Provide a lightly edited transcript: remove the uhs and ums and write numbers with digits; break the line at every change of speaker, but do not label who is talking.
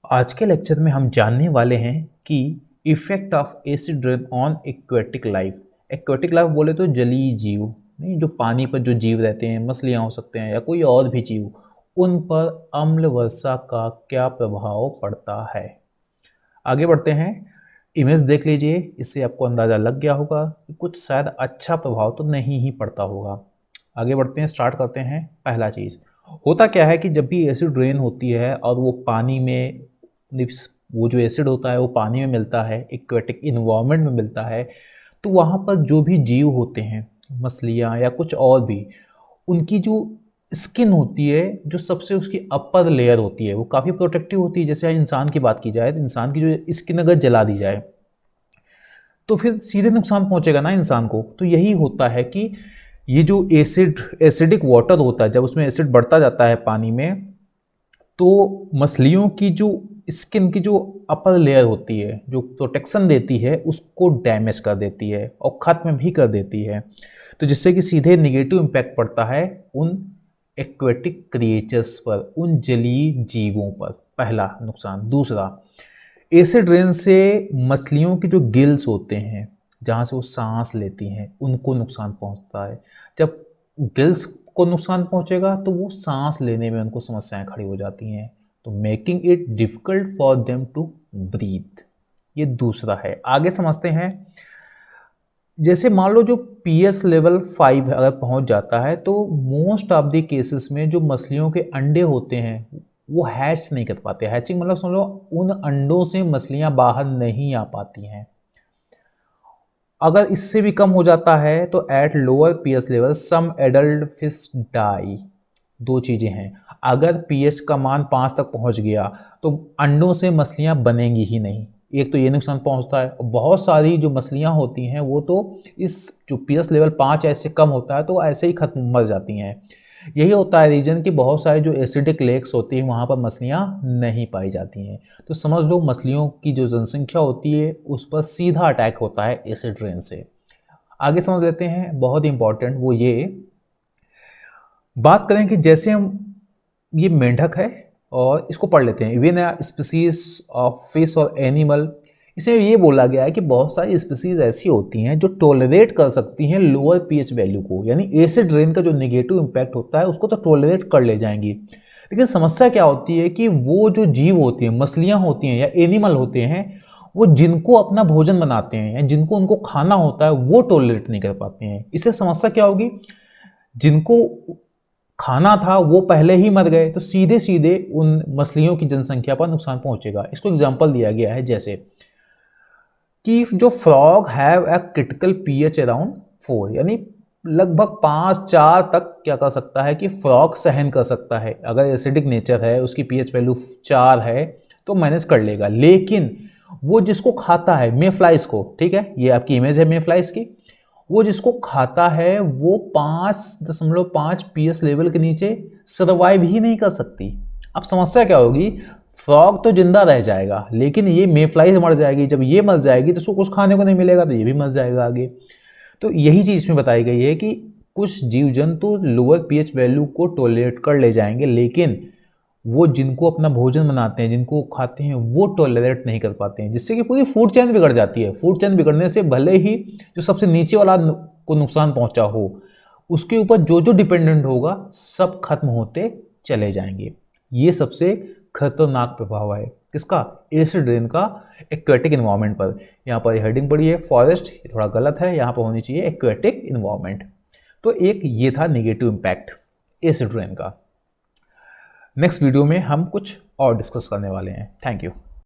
आज के लेक्चर में हम जानने वाले हैं कि effect of acid rain on aquatic life. Aquatic life बोले तो जलीय जीव, नहीं जो पानी पर जो जीव रहते हैं, मछलियाँ हो सकते हैं या कोई और भी जीव, उन पर अम्ल वर्षा का क्या प्रभाव पड़ता है। आगे बढ़ते हैं, इमेज देख लीजिए, इससे आपको अंदाज़ा लग गया होगा कि कुछ शायद अच्छा प्रभाव तो नहीं ही पड़ता होगा। आगे बढ़ते हैं, स्टार्ट करते हैं। पहला चीज़ होता क्या है कि जब भी एसिड रेन होती है और वो पानी में, वो जो एसिड होता है वो पानी में मिलता है, एक्वेटिक इन्वायरमेंट में मिलता है, तो वहाँ पर जो भी जीव होते हैं, मछलियाँ या कुछ और भी, उनकी जो स्किन होती है, जो सबसे उसकी अपर लेयर होती है, वो काफ़ी प्रोटेक्टिव होती है। जैसे इंसान की बात की जाए तो इंसान की जो स्किन अगर जला दी जाए तो फिर सीधे नुकसान पहुंचेगा ना इंसान को। तो यही होता है कि ये जो एसिडिक वाटर होता है, जब उसमें एसिड बढ़ता जाता है पानी में, तो मछलियों की जो स्किन की जो अपर लेयर होती है, जो प्रोटेक्शन देती है, उसको डैमेज कर देती है और ख़त्म भी कर देती है। तो जिससे कि सीधे निगेटिव इम्पैक्ट पड़ता है उन एक्वेटिक क्रिएचर्स पर, उन जलीय जीवों पर। पहला नुकसान। दूसरा, एसिड रेन से मछलियों के जो गिल्स होते हैं, जहाँ से वो सांस लेती हैं, उनको नुकसान पहुँचता है। जब गिल्स को नुकसान पहुँचेगा तो वो सांस लेने में उनको समस्याएं खड़ी हो जाती हैं, तो making it difficult for them to breathe. ये दूसरा है। आगे समझते हैं। जैसे मान लो जो पीएच लेवल 5 अगर पहुंच जाता है तो मोस्ट ऑफ द केसेस में जो मछलियों के अंडे होते हैं वो हैच नहीं कर पाते। हैचिंग मतलब समझ लो उन अंडों से मछलियां बाहर नहीं आ पाती हैं। अगर इससे भी कम हो जाता है तो at lower pH level some adult fish die. दो चीज़ें हैं, अगर पीएच का मान 5 तक पहुंच गया तो अंडों से मछलियां बनेंगी ही नहीं। एक तो ये नुकसान पहुंचता है, और बहुत सारी जो मछलियां होती हैं वो तो इस जो पीएच लेवल 5 ऐसे कम होता है तो ऐसे ही खत्म मर जाती हैं। यही होता है रीजन कि बहुत सारे जो एसिडिक लेक्स होती हैं वहाँ पर मछलियाँ नहीं पाई जाती हैं। तो समझ लो मछलियों की जो जनसंख्या होती है उस पर सीधा अटैक होता है एसिड रेन से। आगे समझ लेते हैं, बहुत इंपॉर्टेंट वो ये बात करें कि जैसे हम, ये मेंढक है और इसको पढ़ लेते हैं। इवन स्पीसीज ऑफ फिश और एनिमल, इसमें ये बोला गया है कि बहुत सारी स्पीसीज ऐसी होती हैं जो टॉलरेट कर सकती हैं लोअर पीएच वैल्यू को, यानी एसिड रेन का जो नेगेटिव इम्पैक्ट होता है उसको तो टॉलरेट कर ले जाएंगी। लेकिन समस्या क्या होती है कि वो जो जीव होती हैं, मछलियाँ होती हैं या एनिमल होते हैं, वो जिनको अपना भोजन बनाते हैं या जिनको उनको खाना होता है वो टॉलरेट नहीं कर पाते हैं। इससे समस्या क्या होगी, जिनको खाना था वो पहले ही मर गए तो सीधे सीधे उन मछलियों की जनसंख्या पर नुकसान पहुंचेगा। इसको एग्जांपल दिया गया है जैसे कि जो frog have a critical pH around 4, यानी लगभग 5-4 तक क्या कर सकता है कि फ्रॉग सहन कर सकता है। अगर एसिडिक नेचर है, उसकी पीएच वैल्यू 4 है तो मैनेज कर लेगा। लेकिन वो जिसको खाता है, मे फ्लाइज को, ठीक है, ये आपकी इमेज है मे फ्लाइज की, वो जिसको खाता है वो 5.5 पीएच लेवल के नीचे सर्वाइव ही नहीं कर सकती। अब समस्या क्या होगी, फ्रॉग तो जिंदा रह जाएगा लेकिन ये मे फ्लाइज मर जाएगी। जब ये मर जाएगी तो उसको कुछ खाने को नहीं मिलेगा तो ये भी मर जाएगा आगे। तो यही चीज़ इसमें बताई गई है कि कुछ जीव जंतु लोअर पीएच वैल्यू को टॉलरेट कर ले जाएंगे, लेकिन वो जिनको अपना भोजन बनाते हैं, जिनको खाते हैं, वो टॉलरेट नहीं कर पाते हैं, जिससे कि पूरी फूड चेन बिगड़ जाती है। फूड चेन बिगड़ने से भले ही जो सबसे नीचे वाला को नुकसान पहुंचा हो, उसके ऊपर जो जो डिपेंडेंट होगा सब खत्म होते चले जाएंगे। ये सबसे खतरनाक प्रभाव है किसका, एसिड रेन का एक्वेटिक इन्वायरमेंट पर। यहाँ पर हेडिंग पड़ी है फॉरेस्ट, ये थोड़ा गलत है, यहाँ पर होनी चाहिए एक्वेटिक इन्वायरमेंट। तो एक ये था नेगेटिव इम्पैक्ट एसिड रेन का। नेक्स्ट वीडियो में हम कुछ और डिस्कस करने वाले हैं। Thank you.